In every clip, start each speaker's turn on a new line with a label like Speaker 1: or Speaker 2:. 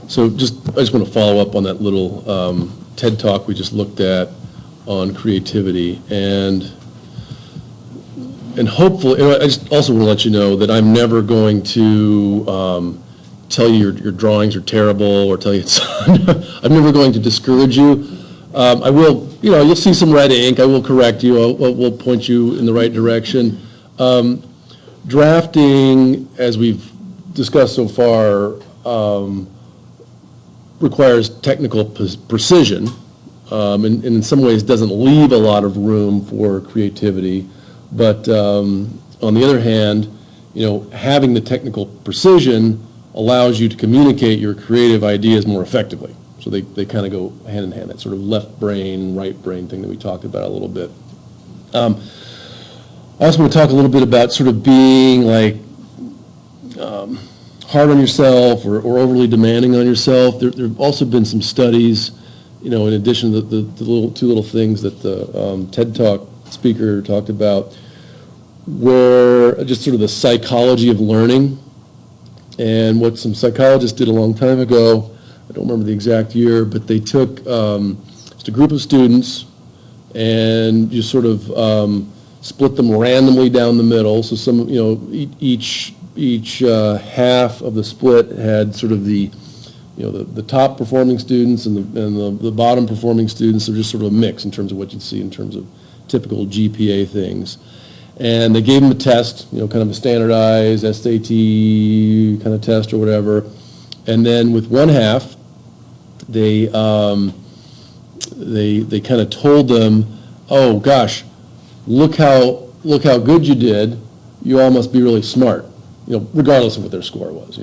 Speaker 1: So I just want to follow up on that little TED Talk we just looked at on creativity, and hopefully, and I just also want to let you know that I'm never going to tell you your drawings are terrible or tell you it's, I'm never going to discourage you. I will, you'll see some red ink. I will correct you. We'll point you in the right direction. Drafting, as we've discussed so far, requires technical precision, and in some ways doesn't leave a lot of room for creativity. But on the other hand, having the technical precision allows you to communicate your creative ideas more effectively. So they kind of go hand in hand, that sort of left brain, right brain thing that we talked about a little bit. I also want to talk a little bit about sort of being like hard on yourself or overly demanding on yourself. There have also been some studies, in addition to the two little things that the TED Talk speaker talked about, where just sort of the psychology of learning. And what some psychologists did a long time ago, I don't remember the exact year, but they took just a group of students and just sort of split them randomly down the middle. So some, each half of the split had sort of the top performing students and the bottom performing students. So just sort of a mix in terms of what you'd see in terms of typical GPA things. And they gave them a test, kind of a standardized SAT kind of test or whatever. And then with one half, they kind of told them, oh gosh, look how good you did. You all must be really smart, regardless of what their score was.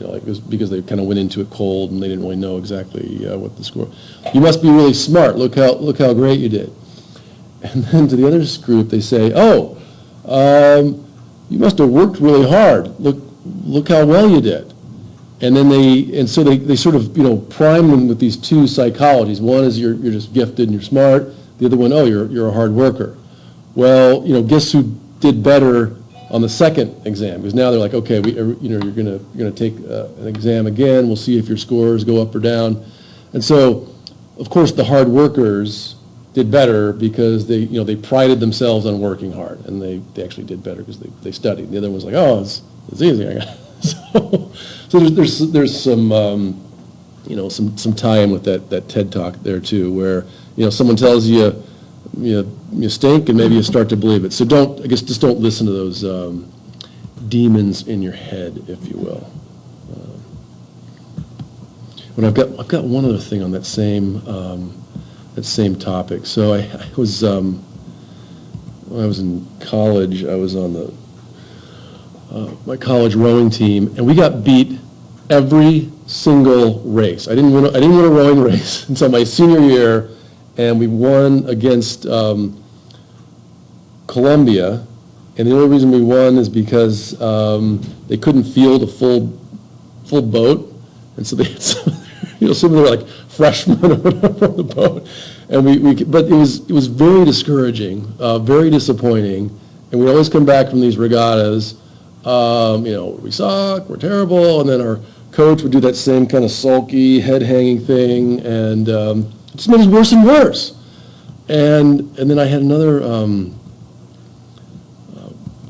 Speaker 1: Because they kind of went into it cold and they didn't really know exactly what the score. You must be really smart. Look how great you did. And then to the other group, they say, oh. You must have worked really hard. Look how well you did. And then they sort of prime them with these two psychologies. One is you're just gifted and you're smart. The other one, oh, you're a hard worker. Well, guess who did better on the second exam? Because now they're like, okay, you're gonna take an exam again. We'll see if your scores go up or down. And so, of course, the hard workers did better because they prided themselves on working hard, and they actually did better because they studied. The other one was like, oh, it's easy. So there's some some tie-in with that TED Talk there too, where someone tells you you stink, and maybe you start to believe it. So just don't listen to those demons in your head, if you will. But I've got one other thing on that same topic. So I was when I was in college, I was on the my college rowing team, and we got beat every single race. I didn't win a rowing race until my senior year, and we won against Columbia. And the only reason we won is because they couldn't field a full boat, and so they had some of them were like freshmen or whatever on the boat, and but it was very discouraging, very disappointing, and we always come back from these regattas, we suck, we're terrible, and then our coach would do that same kind of sulky, head-hanging thing, and it just made it worse and worse. And then I had another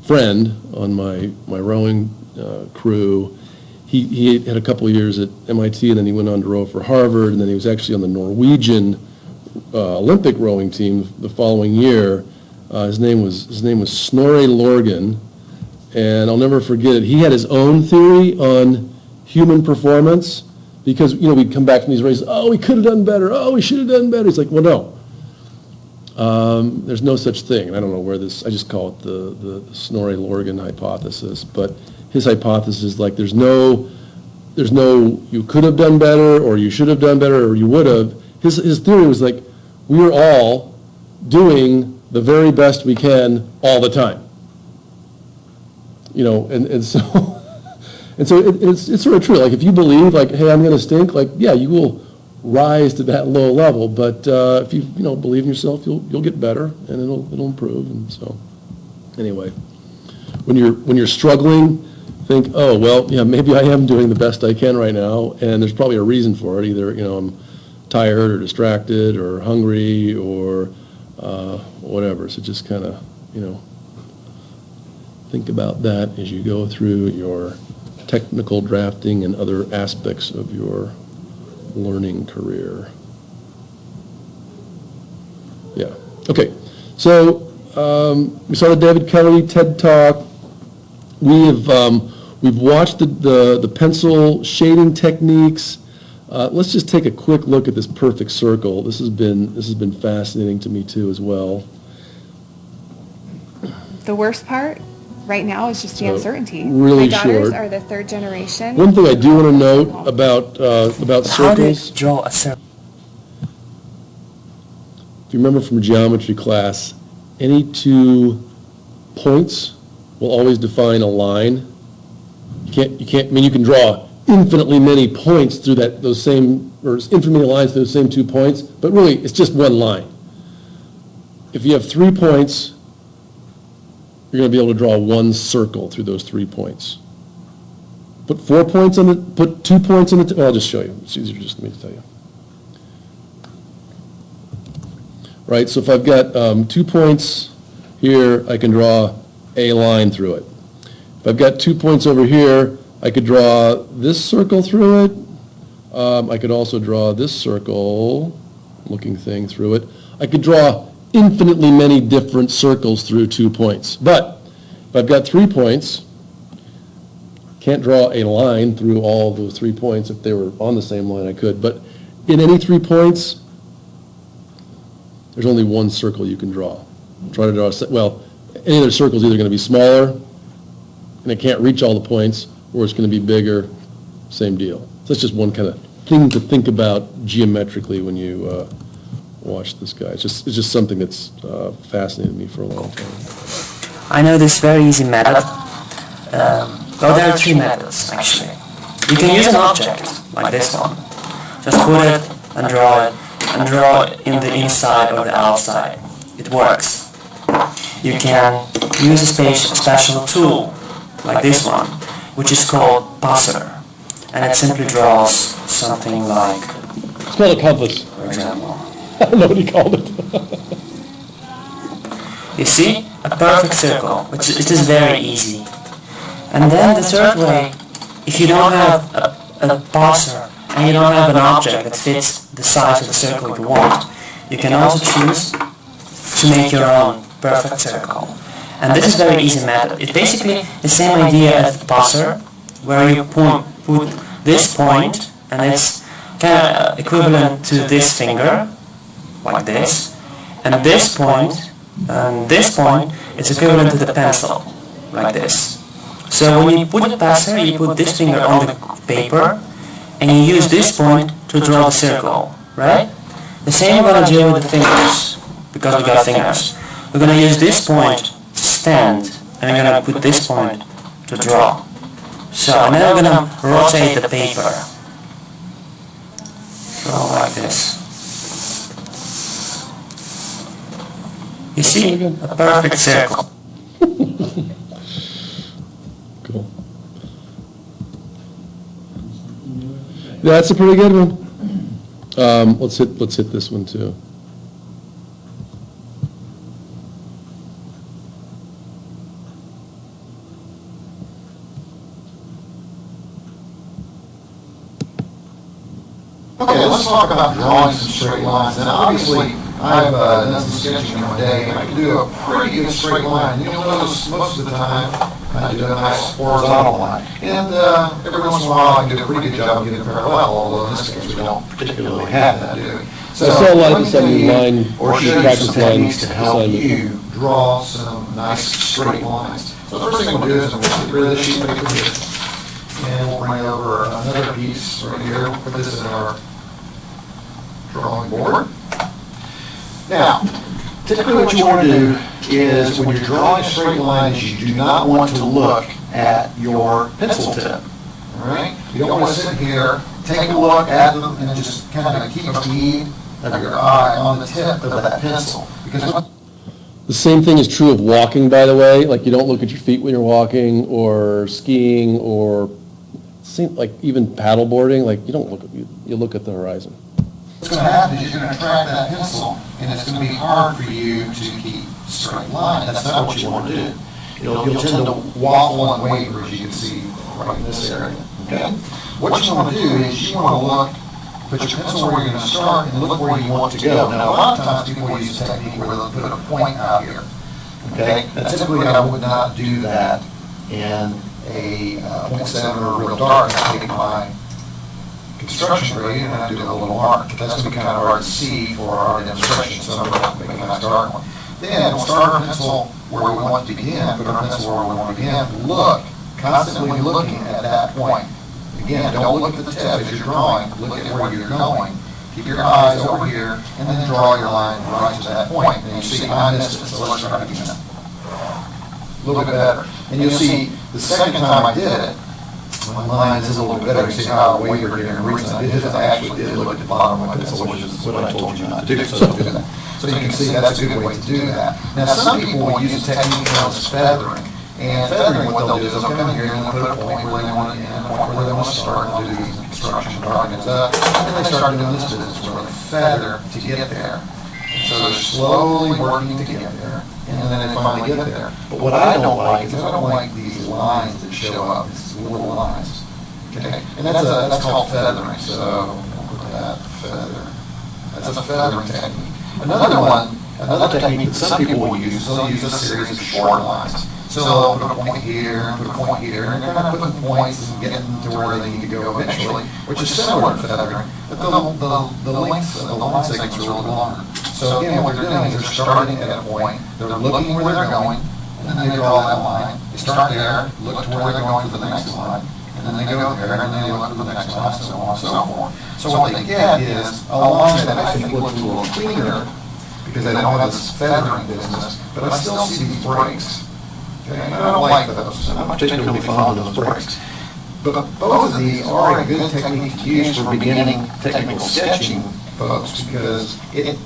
Speaker 1: friend on my rowing crew. He had a couple of years at MIT, and then he went on to row for Harvard, and then he was actually on the Norwegian Olympic rowing team the following year. His name was Snorre Lorgen, and I'll never forget it. He had his own theory on human performance, because we'd come back from these races. Oh, we could have done better. Oh, we should have done better. He's like, well, no. There's no such thing. And I don't know where this. I just call it the Snorre Lorgen hypothesis, but his hypothesis is like there's no you could have done better, or you should have done better, or you would have. His theory was like we're all doing the very best we can all the time. And so it's sort of true. Like if you believe like, hey, I'm going to stink, like yeah, you will rise to that low level. But if you believe in yourself, you'll get better, and it'll improve. And so anyway, when you're struggling, think, oh, well, yeah, maybe I am doing the best I can right now, and there's probably a reason for it. Either, I'm tired or distracted or hungry or whatever. So just kind of, think about that as you go through your technical drafting and other aspects of your learning career. Yeah. Okay. So we saw the David Kelly TED Talk. We've watched the pencil shading techniques. Let's just take a quick look at this perfect circle. This has been fascinating to me too as well.
Speaker 2: The worst part right now is just the uncertainty.
Speaker 1: Really
Speaker 2: My daughters
Speaker 1: short.
Speaker 2: are the third generation.
Speaker 1: One thing I do want to note about
Speaker 3: How to
Speaker 1: circles.
Speaker 3: draw a circle.
Speaker 1: If you remember from geometry class, any 2 points will always define a line. You can draw infinitely many points through infinitely many lines through those same 2 points, but really it's just one line. If you have 3 points, you're going to be able to draw one circle through those 3 points. Put 2 points on the, well, I'll just show you. It's easier just for me to tell you. Right, so if I've got 2 points here, I can draw a line through it. If I've got 2 points over here, I could draw this circle through it. I could also draw this circle looking thing through it. I could draw infinitely many different circles through 2 points. But if I've got 3 points, can't draw a line through all those 3 points. If they were on the same line, I could. But in any 3 points, there's only one circle you can draw. Try to draw, any other circle is either going to be smaller, and it can't reach all the points, or it's going to be bigger, same deal. So that's just one kind of thing to think about geometrically when you watch this guy. It's just something that's fascinated me for a long time.
Speaker 3: I know this very easy method. Well, there are 3 methods, actually. You can use an object, like this one. Just put it and draw it in the inside or the outside. It works. You can use a special tool, like this one, which is called Passer. And it simply draws something like,
Speaker 1: It's called a compass.
Speaker 3: for example,
Speaker 1: I don't know what he called it.
Speaker 3: you see, a perfect circle, which it is very easy. And then the third way, if you don't have a passer and you don't have an object that fits the size of the circle you want, you can also choose to make your own perfect circle. And this is a very easy method. It's basically the same idea as the passer, where you put this point, and it's kind of equivalent to this finger, like this, and this point is equivalent to the pencil, like this. So when you put the passer, you put this finger on the paper, and you use this point to draw the circle, right? The same we're going to do with the fingers, because we got fingers. We're going to use this point to stand, and we're going to put this point to draw. So, and then we're going to rotate the paper. Draw like this. You see, a perfect circle.
Speaker 1: Cool. That's a pretty good one. Let's hit this one too.
Speaker 4: Okay, let's talk about drawing some straight lines. And obviously, I've done some sketching in my day, and I can do a pretty good straight line. You'll notice most of the time I do a nice horizontal line. And every once in a while, I can do a pretty good job of getting a parallel, although in this case, we don't particularly have that, do we? So
Speaker 1: I saw a lot of
Speaker 4: let me
Speaker 1: this on
Speaker 4: tell
Speaker 1: your
Speaker 4: you,
Speaker 1: line,
Speaker 4: or show you
Speaker 1: practice
Speaker 4: some
Speaker 1: line
Speaker 4: techniques to help
Speaker 1: assignment.
Speaker 4: you draw some nice straight lines. So the first thing we'll do is we'll get rid of this sheet of paper here. And we'll bring over another piece right here, put this in our drawing board. Now, typically what you want to do is when you're drawing straight lines, you do not want to look at your pencil tip. All right? You don't want to sit here, take a look at them, and just kind of keep a bead of your eye on the tip of that pencil. Because
Speaker 1: The same thing is true of walking, by the way, like you don't look at your feet when you're walking, or skiing, or like even paddleboarding, like you don't look, you look at the horizon.
Speaker 4: What's going to happen is you're going to track that pencil, and it's going to be hard for you to keep straight line. That's not what you want to do. You'll tend to waffle and waver, as you can see right in this area. Okay? What you want to do is you want to look, put your pencil where you're going to start, and look where you want to go. Now, a lot of times people use a technique where they'll put a point out here. Okay? Now, typically, I would not do that in a .7 or a real dark. I take my construction gradient and I do a little mark. That's going to be kind of hard to see for our demonstration, so I'm going to make a nice dark one. Then we'll start our pencil where we want to begin, put our pencil where we want to begin, look, constantly looking at that point. Again, don't look at the tip as you're drawing, look at where you're going. Keep your eyes over here, and then draw your line right to that point. And you see, I missed it, so let's try it again. A little bit better. And you'll see, the second time I did it, my line is a little bit better. You see how I wavered here, and the reason I did it is I actually did look at the bottom of my pencil, which is what I told you not to do, so don't do that. So you can see that's a good way to do that. Now, some people will use a technique known as feathering. And feathering, what they'll do is they'll come in here and they'll put a point where they want to end, a point where they want to start, and do these construction drawings up. And then they start doing this business where they feather to get there. So they're slowly working to get there, and then they finally get there. But what I don't like is I don't like these lines that show up, these little lines. Okay? And that's called feathering. So look at that, feather. That's a feathering technique. Another technique that some people will use is they'll use a series of short lines. So they'll put a point here, put a point here, and they're kind of putting points and getting to where they need to go eventually, which is similar to feathering, but the length of the line segments are a little longer. So again, what they're doing is they're starting at a point, they're looking where they're going, and then they draw that line. They start there, look to where they're going to the next line, and then they go there, and then they look to the next line, so on and so forth. So what they get is a line that I think looks a little cleaner, because they don't have this feathering business, but I still see these breaks. Okay, and I don't like those. I'm not particularly fond of those breaks. But both of these are a good technique to use for beginning technical sketching folks, because it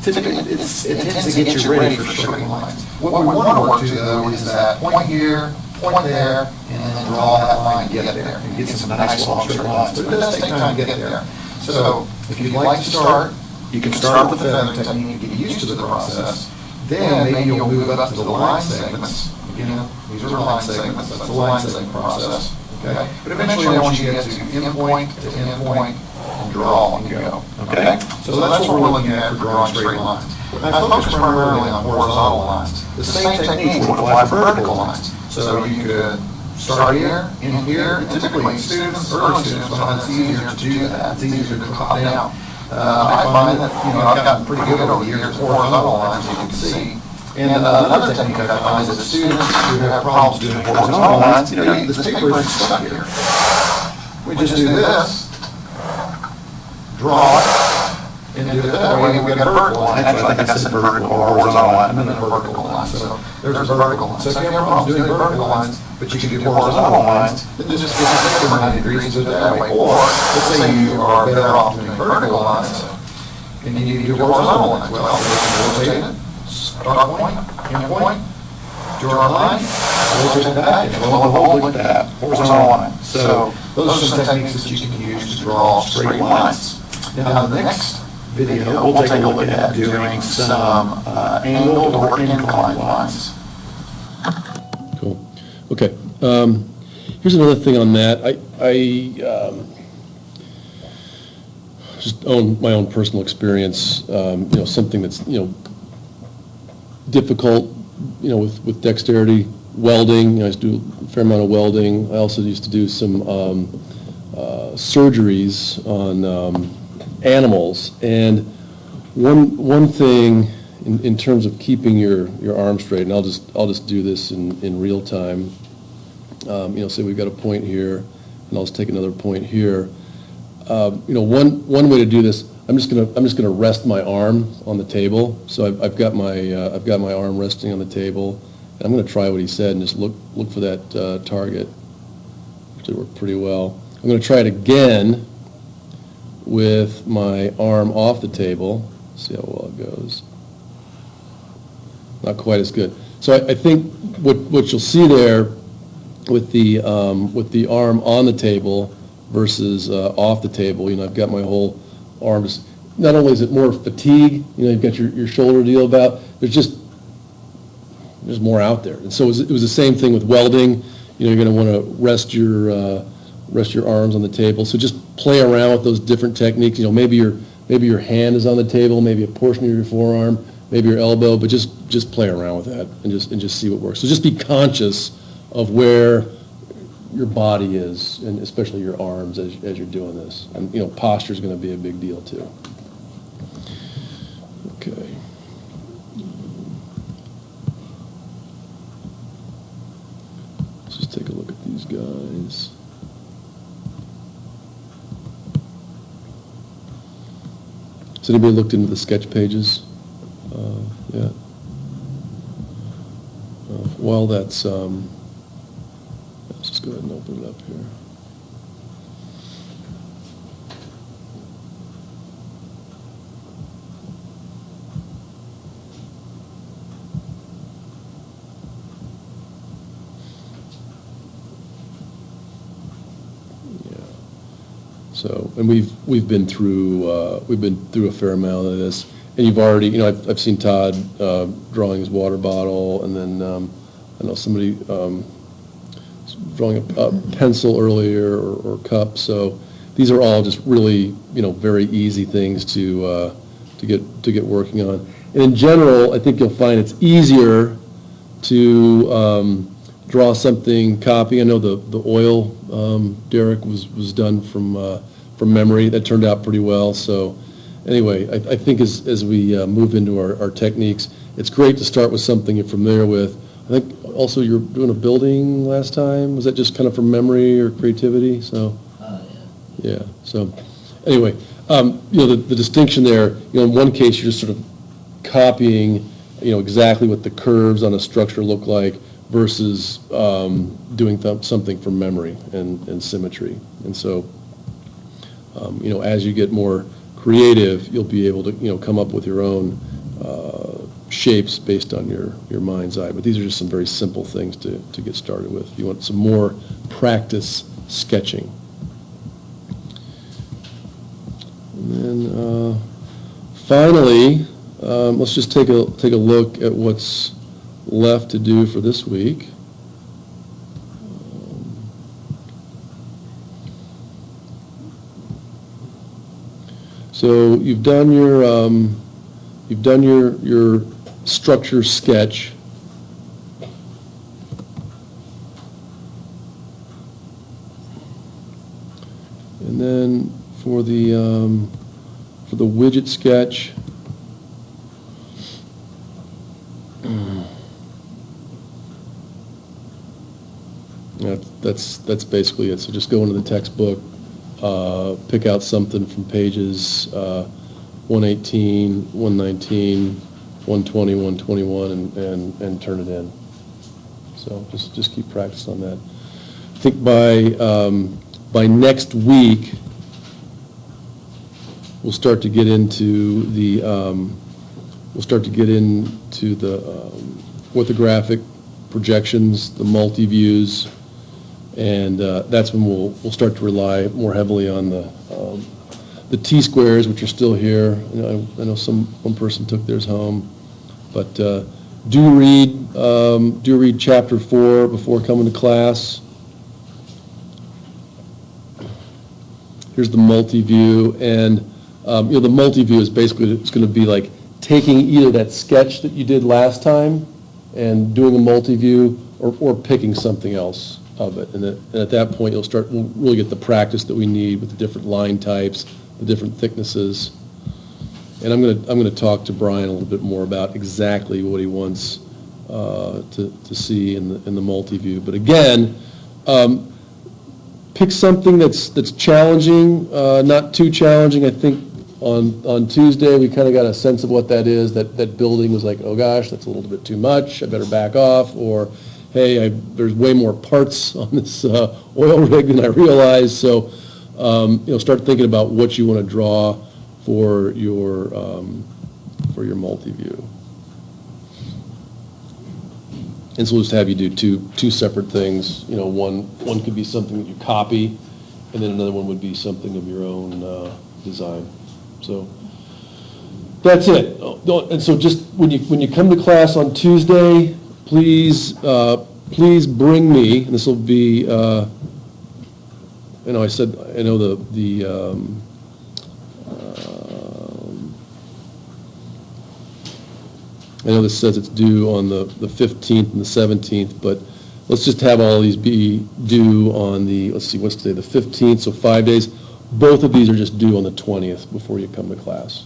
Speaker 4: tends to get you ready for straight lines. What we want to work to, though, is that point here, point there, and then draw that line and get there, and get some nice long straight lines. But it does take time to get there. So if you'd like to start, you can start with the feathering technique and get used to the process. Then maybe you'll move up to the line segments. Again, these are line segments, that's the line segment process. Okay? But eventually I want you to get to endpoint to endpoint and draw and go. Okay? So that's what we're looking at for drawing straight lines. I focus primarily on horizontal lines. The same technique would apply for vertical lines. So you could start here, in here, and typically students, early students, find it's easier to do that. It's easier to top down. I find that, I've gotten pretty good over the years with horizontal lines, as you can see. And another technique I find is that students who have problems doing horizontal lines, this paper is stuck here. We just do this, draw it, and do it that way, and we get a vertical line. Actually, I think I said vertical or horizontal line, I meant a vertical line. So there's a vertical line. So if you have problems doing vertical lines, but you can do horizontal lines, then just get the 90 degrees and do it that way. Or let's say you are better off doing vertical lines, and you need to do horizontal lines. Well, you can rotate it. Start point, end point, draw a line, rotate it back, and hold like that, horizontal line. So those are some techniques that you can use to draw straight lines. Now, in the next video, we'll take a look at doing some angled or inclined lines.
Speaker 1: Cool. Okay. Here's another thing on that. I just own my own personal experience. Something that's difficult, with dexterity, welding. I used to do a fair amount of welding. I also used to do some surgeries on animals. And one thing in terms of keeping your arm straight, and I'll just do this in real time. Say we've got a point here, and I'll just take another point here. One way to do this. I'm just gonna rest my arm on the table. So I've got my arm resting on the table, and I'm gonna try what he said and just look for that target. Actually worked pretty well. I'm gonna try it again with my arm off the table. See how well it goes. not quite as good. So I think what you'll see there with the arm on the table versus off the table, I've got my whole arm. Not only is it more fatigue, you've got your shoulder to deal about, there's more out there. And so it was the same thing with welding. You're going to want to rest your arms on the table. So just play around with those different techniques. Maybe your hand is on the table, maybe a portion of your forearm, maybe your elbow, but just play around with that and just see what works. So just be conscious of where your body is, and especially your arms as you're doing this. And posture is going to be a big deal too. Okay. Let's just take a look at these guys. Has anybody looked into the sketch pages? Yeah. While that's, let's just go ahead and open it up here. So, and we've been through a fair amount of this, and you've already, I've seen Todd drawing his water bottle, and then I know somebody drawing a pencil earlier or cup. So these are all just really very easy things to get working on. And in general, I think you'll find it's easier to draw something, copy. I know the oil, Derek, was done from memory. That turned out pretty well. So anyway, I think as we move into our techniques, it's great to start with something you're familiar with. I think also you're doing a building last time. Was that just kind of from memory or creativity? So yeah. So anyway, the distinction there, in one case you're just sort of copying, exactly what the curves on a structure look like, versus doing something from memory and symmetry. And so, as you get more creative, you'll be able to, come up with your own shapes based on your mind's eye. But these are just some very simple things to get started with. If you want some more practice sketching. And then finally, let's just take a look at what's left to do for this week. So you've done your structure sketch. And then for the widget sketch, that's basically it. So just go into the textbook, pick out something from pages 118, 119, 120, 121, and turn it in. So just keep practicing on that. I think by next week we'll start to get into the orthographic projections, the multi-views, and that's when we'll start to rely more heavily on the T-squares, which are still here. I know one person took theirs home, but do read chapter 4 before coming to class. Here's the multi-view, and the multi-view is basically, it's going to be like taking either that sketch that you did last time and doing a multi-view, or picking something else of it. And at that point, we'll really get the practice that we need with the different line types, the different thicknesses. And I'm going to talk to Brian a little bit more about exactly what he wants to see in the multi-view. But again, pick something that's challenging, not too challenging. I think on Tuesday we kind of got a sense of what that is. That building was like, oh gosh, that's a little bit too much, I better back off. Or, hey, there's way more parts on this oil rig than I realized. So start thinking about what you want to draw for your multi-view. And so we'll just have you do two separate things. You know, one could be something that you copy, and then another one would be something of your own design. So that's it. And so just when you come to class on Tuesday, please bring me, and this will be, I know this says it's due on the 15th and the 17th, but let's just have all these be due on the, let's see, what's today, the 15th, so 5 days. Both of these are just due on the 20th before you come to class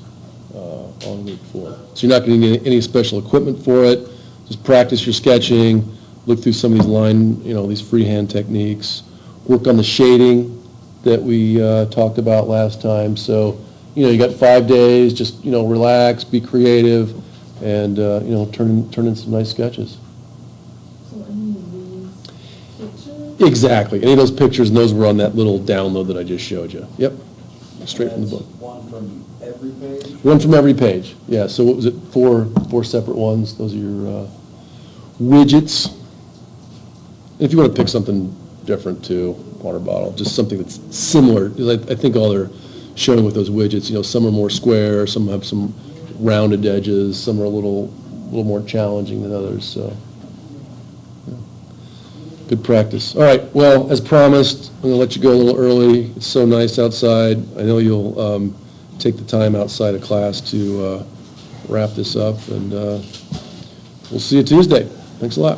Speaker 1: on week 4. So you're not going to need any special equipment for it. Just practice your sketching, look through some of these these freehand techniques, work on the shading that we talked about last time. So, you got 5 days, just, relax, be creative, and, turn in some nice sketches.
Speaker 5: So any of these pictures?
Speaker 1: Exactly. Any of those pictures, and those were on that little download that I just showed you. Yep. Straight from the book.
Speaker 6: One from every page?
Speaker 1: One from every page. Yeah, so what was it, four separate ones? Those are your widgets. And if you want to pick something different too, water bottle, just something that's similar. Because I think all they're showing with those widgets, some are more square, some have some rounded edges, some are a little more challenging than others, so. Yeah. Good practice. All right, well, as promised, I'm going to let you go a little early. It's so nice outside. I know you'll take the time outside of class to wrap this up, and we'll see you Tuesday. Thanks a lot.